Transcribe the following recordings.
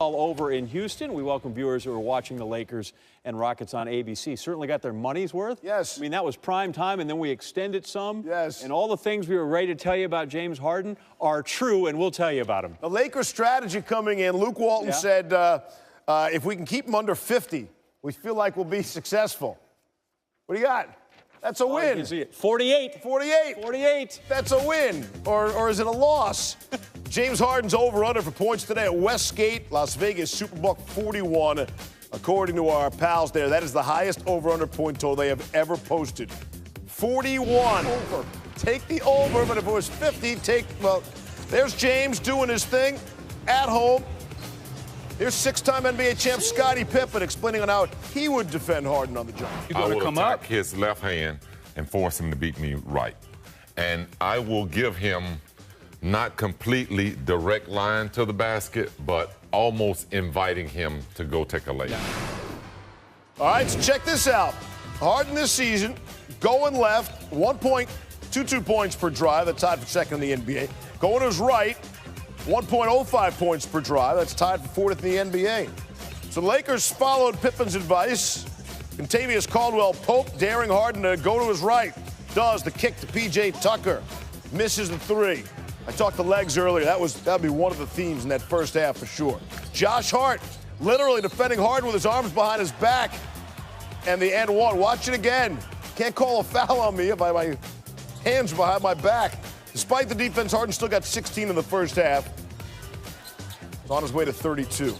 All over in Houston. We welcome viewers who are watching the Lakers and Rockets on ABC. Certainly got their money's worth. Yes. I mean, that was prime time, and then we extended some. Yes. And all the things we were ready to tell you about James Harden are true, and we'll tell you about them. The Lakers strategy coming in, Luke Walton said, if we can keep them under 50, we feel like we'll be successful. What do you got? That's a win. You can see it. 48. 48. 48. That's a win. Or is it a loss? James Harden's over-under for points today at Westgate, Las Vegas, Superbook 41. According to our pals there, that is the highest over-under point total they have ever posted. 41. Over. Take the over, but if it was 50, well, there's James doing his thing at home. Here's six-time NBA champ Scottie Pippen explaining on how he would defend Harden on the jump. I will attack his left hand and force him to beat me right. And I will give him not completely direct line to the basket, but almost inviting him to go take a layup. All right, so check this out. Harden this season, going left, 1.22 points per drive. That's tied for second in the NBA. Going to his right, 1.05 points per drive. That's tied for fourth in the NBA. So the Lakers followed Pippen's advice. Contavious Caldwell-Pope daring Harden to go to his right. Does the kick to P.J. Tucker. Misses the three. I talked to Legs earlier. That'd be one of the themes in that first half for sure. Josh Hart literally defending Harden with his arms behind his back. And the and one. Watch it again. Can't call a foul on me if my hands are behind my back. Despite the defense, Harden still got 16 in the first half. He's on his way to 32.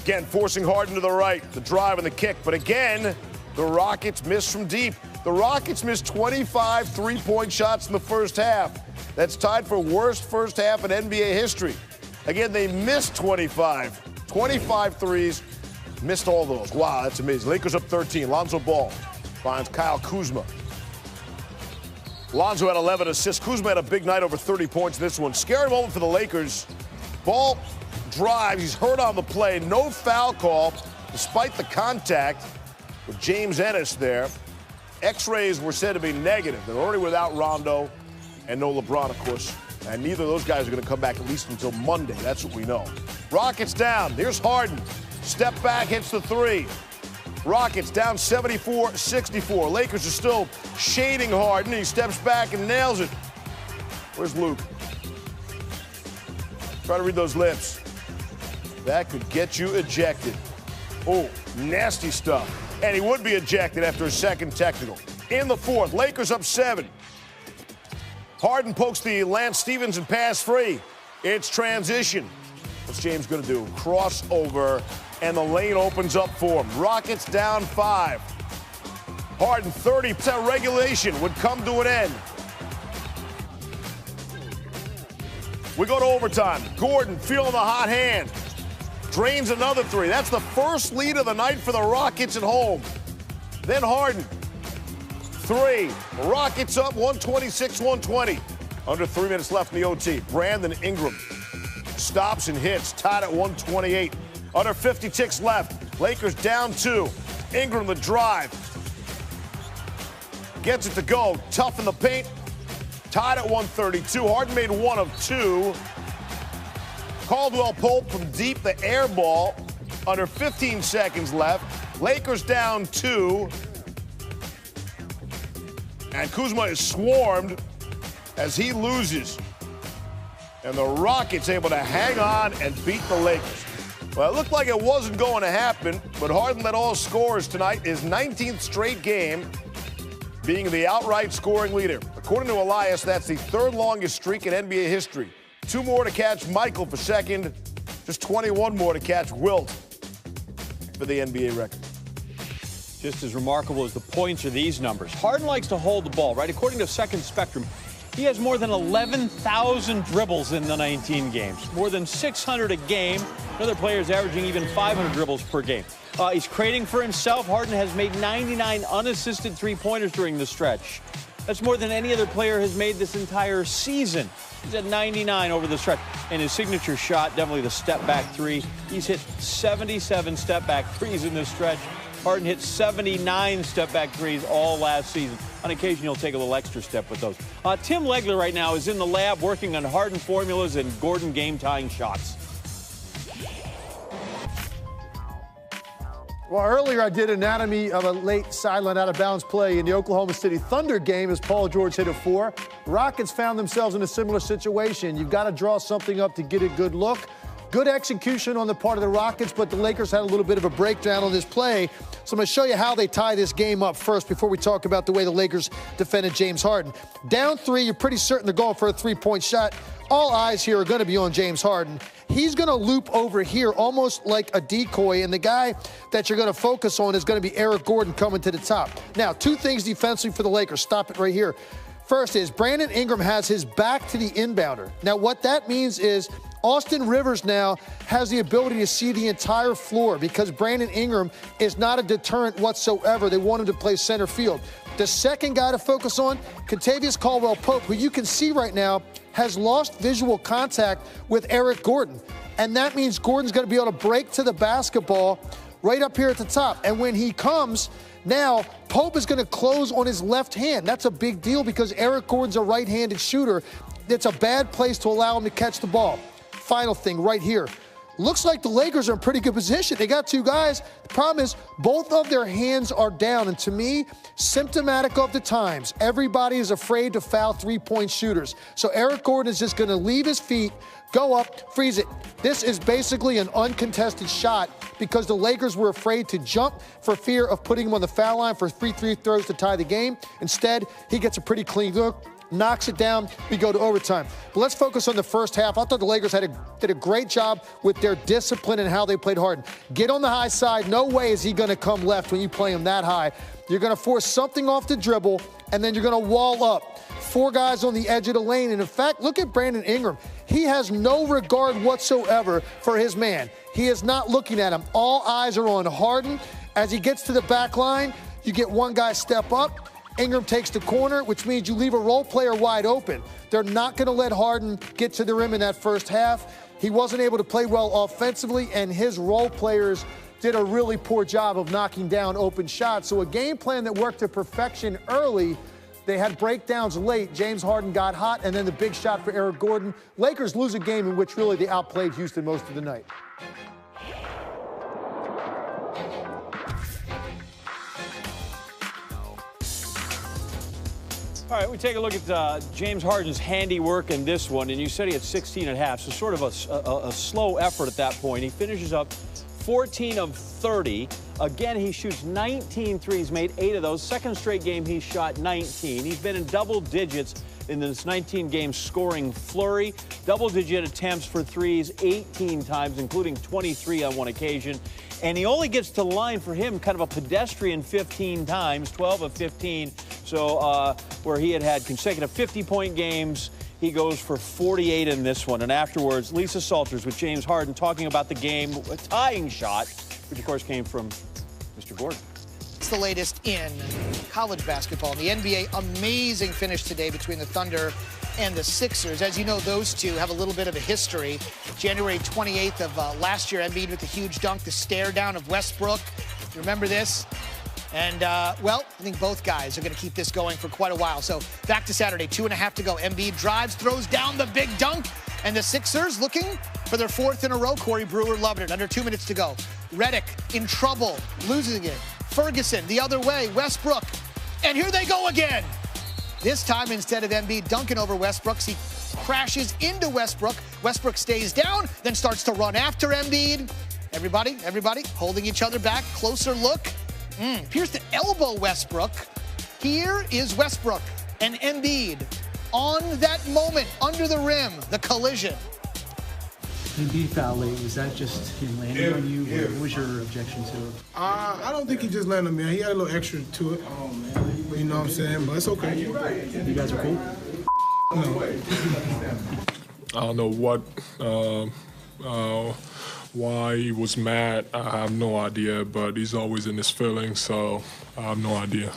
Again, forcing Harden to the right, the drive and the kick. But again, the Rockets missed from deep. The Rockets missed 25 three-point shots in the first half. That's tied for worst first half in NBA history. Again, they missed 25 threes, missed all those. Wow, that's amazing. Lakers up 13. Lonzo Ball finds Kyle Kuzma. Lonzo had 11 assists. Kuzma had a big night, over 30 points in this one. Scary moment for the Lakers. Ball drives. He's hurt on the play. No foul call, despite the contact with James Ennis there. X-rays were said to be negative. They're already without Rondo and no LeBron, of course. And neither of those guys are going to come back at least until Monday. That's what we know. Rockets down. Here's Harden. Step back, hits the three. Rockets down 74-64. Lakers are still shading Harden. He steps back and nails it. Where's Luke? Try to read those lips. That could get you ejected. Oh, nasty stuff. And he would be ejected after a second technical. In the fourth, Lakers up 7. Harden pokes the Lance Stevenson pass free. It's transition. What's James going to do? Crossover, and the lane opens up for him. Rockets down 5. Harden, 30% regulation would come to an end. We go to overtime. Gordon feeling the hot hand. Drains another three. That's the first lead of the night for the Rockets at home. Then Harden. 3. Rockets up 126-120. Under 3 minutes left in the OT. Brandon Ingram stops and hits. Tied at 128. Under 50 ticks left. Lakers down 2. Ingram the drive. Gets it to go. Tough in the paint. Tied at 132. Harden made 1 of 2. Caldwell-Pope from deep, the air ball. Under 15 seconds left. Lakers down 2. And Kuzma is swarmed as he loses. And the Rockets able to hang on and beat the Lakers. Well, it looked like it wasn't going to happen, but Harden led all scorers tonight, his 19th straight game, being the outright scoring leader. According to Elias, that's the 3rd longest streak in NBA history. 2 more to catch Michael for second, just 21 more to catch Wilt for the NBA record. Just as remarkable as the points are these numbers. Harden likes to hold the ball, right? According to Second Spectrum, he has more than 11,000 dribbles in the 19 games, more than 600 a game. Another player is averaging even 500 dribbles per game. He's creating for himself. Harden has made 99 unassisted three-pointers during the stretch. That's more than any other player has made this entire season. He's at 99 over the stretch. And his signature shot, definitely the step-back three. He's hit 77 step-back threes in this stretch. Harden hit 79 step-back threes all last season. On occasion, he'll take a little extra step with those. Tim Legler right now is in the lab working on Harden formulas and Gordon game-tying shots. Well, earlier I did anatomy of a late sideline out-of-bounds play in the Oklahoma City Thunder game as Paul George hit a 4. Rockets found themselves in a similar situation. You've got to draw something up to get a good look. Good execution on the part of the Rockets, but the Lakers had a little bit of a breakdown on this play. So I'm going to show you how they tie this game up first before we talk about the way the Lakers defended James Harden. Down 3, you're pretty certain they're going for a three-point shot. All eyes here are going to be on James Harden. He's going to loop over here almost like a decoy, and the guy that you're going to focus on is going to be Eric Gordon coming to the top. Now, 2 things defensively for the Lakers. Stop it right here. First is Brandon Ingram has his back to the inbounder. Now, what that means is Austin Rivers now has the ability to see the entire floor because Brandon Ingram is not a deterrent whatsoever. They want him to play center field. The second guy to focus on, Kentavious Caldwell-Pope, who you can see right now has lost visual contact with Eric Gordon. And that means Gordon's going to be able to break to the basketball right up here at the top. And when he comes, now Pope is going to close on his left hand. That's a big deal because Eric Gordon's a right-handed shooter. It's a bad place to allow him to catch the ball. Final thing right here. Looks like the Lakers are in pretty good position. They got 2 guys. The problem is both of their hands are down. And to me, symptomatic of the times. Everybody is afraid to foul three-point shooters. So Eric Gordon is just going to leave his feet, go up, freeze it. This is basically an uncontested shot because the Lakers were afraid to jump for fear of putting him on the foul line for free throws to tie the game. Instead, he gets a pretty clean look. Knocks it down, we go to overtime. But let's focus on the first half. I thought the Lakers did a great job with their discipline and how they played Harden. Get on the high side. No way is he going to come left when you play him that high. You're going to force something off the dribble, and then you're going to wall up. 4 guys on the edge of the lane. And in fact, look at Brandon Ingram. He has no regard whatsoever for his man. He is not looking at him. All eyes are on Harden. As he gets to the back line, you get one guy step up. Ingram takes the corner, which means you leave a role player wide open. They're not going to let Harden get to the rim in that first half. He wasn't able to play well offensively, and his role players did a really poor job of knocking down open shots. So a game plan that worked to perfection early. They had breakdowns late. James Harden got hot, and then the big shot for Eric Gordon. Lakers lose a game in which really they outplayed Houston most of the night. All right, we take a look at James Harden's handiwork in this one, and you said he had 16 at half, so sort of a slow effort at that point. He finishes up 14 of 30. Again, he shoots 19 threes, made 8 of those. Second straight game, he shot 19. He's been in double digits in this 19-game scoring flurry. Double-digit attempts for threes 18 times, including 23 on one occasion. And he only gets to the line for him kind of a pedestrian 15 times, 12 of 15. So where he had consecutive 50-point games, he goes for 48 in this one. And afterwards, Lisa Salters with James Harden talking about the game, a tying shot, which of course came from Mr. Gordon. It's the latest in college basketball. In the NBA, amazing finish today between the Thunder and the Sixers. As you know, those two have a little bit of a history. January 28th of last year, Embiid with the huge dunk, the stare down of Westbrook. You remember this? And, well, I think both guys are going to keep this going for quite a while. So back to Saturday, 2.5 to go. Embiid drives, throws down the big dunk. And the Sixers looking for their 4th in a row. Corey Brewer loving it. Under 2 minutes to go. Redick in trouble, losing it. Ferguson the other way. Westbrook. And here they go again. This time, instead of Embiid dunking over Westbrook, he crashes into Westbrook. Westbrook stays down, then starts to run after Embiid. Everybody holding each other back. Closer look. Appears to elbow Westbrook. Here is Westbrook and Embiid on that moment under the rim, the collision. Embiid foul late. Was that just him landing on you? What was your objection to it? I don't think he just landed on me. He had a little extra to it. Oh, man. You know what I'm saying? But it's okay. You guys are cool? No. I don't know why he was mad. I have no idea, but he's always in his feelings, so I have no idea.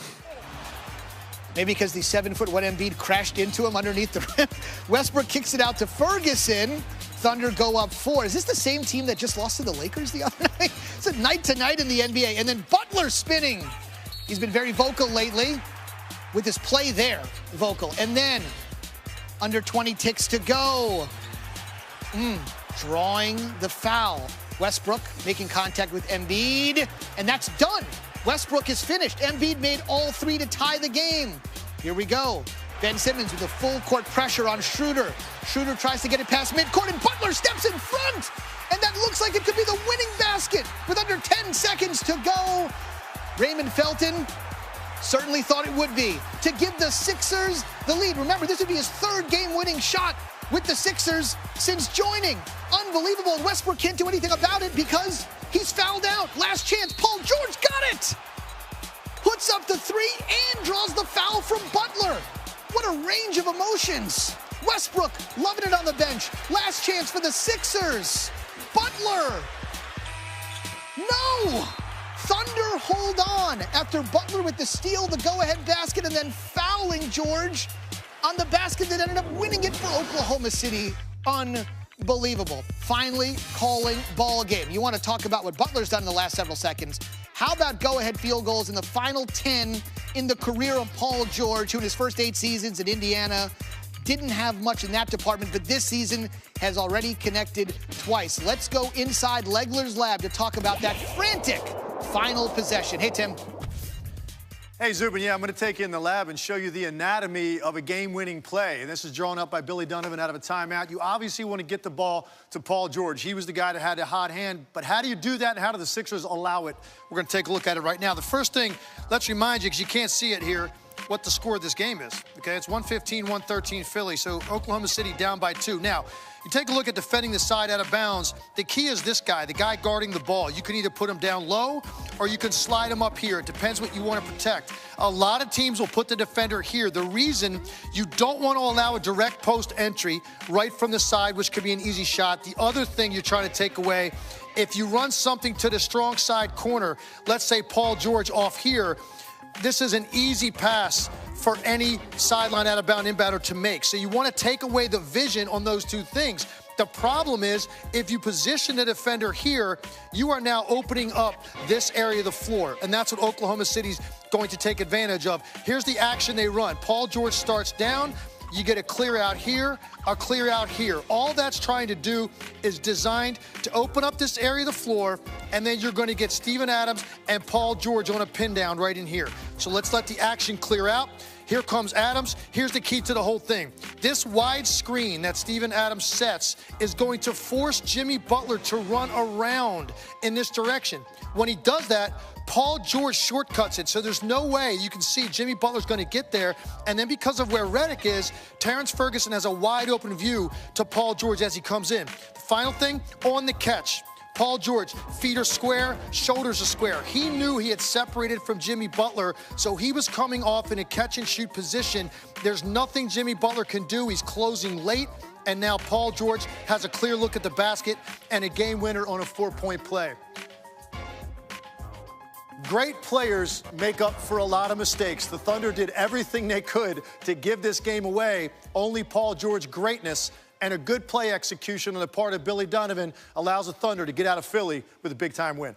Maybe because the 7'1" Embiid crashed into him underneath the rim. Westbrook kicks it out to Ferguson. Thunder go up 4. Is this the same team that just lost to the Lakers the other night? It's a night to night in the NBA. And then Butler spinning. He's been very vocal lately with his play there, vocal. And then under 20 ticks to go. Drawing the foul. Westbrook making contact with Embiid, and that's done. Westbrook is finished. Embiid made all three to tie the game. Here we go. Ben Simmons with the full court pressure on Schroeder. Schroeder tries to get it past midcourt, and Butler steps in front. And that looks like it could be the winning basket with under 10 seconds to go. Raymond Felton certainly thought it would be to give the Sixers the lead. Remember, this would be his third game-winning shot with the Sixers since joining. Unbelievable. And Westbrook can't do anything about it because he's fouled out. Last chance. Paul George got it. Puts up the three and draws the foul from Butler. What a range of emotions. Westbrook loving it on the bench. Last chance for the Sixers. Butler. No. Thunder hold on after Butler with the steal, the go-ahead basket, and then fouling George on the basket that ended up winning it for Oklahoma City. Unbelievable. Finally calling ball game. You want to talk about what Butler's done in the last several seconds. How about go-ahead field goals in the final 10 in the career of Paul George, who in his first 8 seasons in Indiana didn't have much in that department, but this season has already connected twice. Let's go inside Legler's lab to talk about that frantic final possession. Hey, Tim. Hey, Zubin, yeah, I'm going to take you in the lab and show you the anatomy of a game-winning play. And this is drawn up by Billy Donovan out of a timeout. You obviously want to get the ball to Paul George. He was the guy that had a hot hand. But how do you do that, and how do the Sixers allow it? We're going to take a look at it right now. The first thing, let's remind you, because you can't see it here, what the score of this game is. Okay, it's 115-113 Philly, so Oklahoma City down by 2. Now, you take a look at defending the side out of bounds. The key is this guy, the guy guarding the ball. You can either put him down low or you can slide him up here. It depends what you want to protect. A lot of teams will put the defender here. The reason you don't want to allow a direct post entry right from the side, which could be an easy shot. The other thing you're trying to take away, if you run something to the strong side corner, let's say Paul George off here, this is an easy pass for any sideline out of bound inbounder to make. So you want to take away the vision on those two things. The problem is, if you position the defender here, you are now opening up this area of the floor. And that's what Oklahoma City's going to take advantage of. Here's the action they run. Paul George starts down. You get a clear out here, a clear out here. All that's trying to do is designed to open up this area of the floor, and then you're going to get Steven Adams and Paul George on a pin down right in here. So let's let the action clear out. Here comes Adams. Here's the key to the whole thing. This wide screen that Steven Adams sets is going to force Jimmy Butler to run around in this direction. When he does that, Paul George shortcuts it, so there's no way you can see Jimmy Butler's going to get there. And then because of where Redick is, Terrence Ferguson has a wide open view to Paul George as he comes in. The final thing, on the catch. Paul George, feet are square, shoulders are square. He knew he had separated from Jimmy Butler, so he was coming off in a catch-and-shoot position. There's nothing Jimmy Butler can do. He's closing late, and now Paul George has a clear look at the basket and a game winner on a 4-point play. Great players make up for a lot of mistakes. The Thunder did everything they could to give this game away. Only Paul George's greatness and a good play execution on the part of Billy Donovan allows the Thunder to get out of Philly with a big-time win.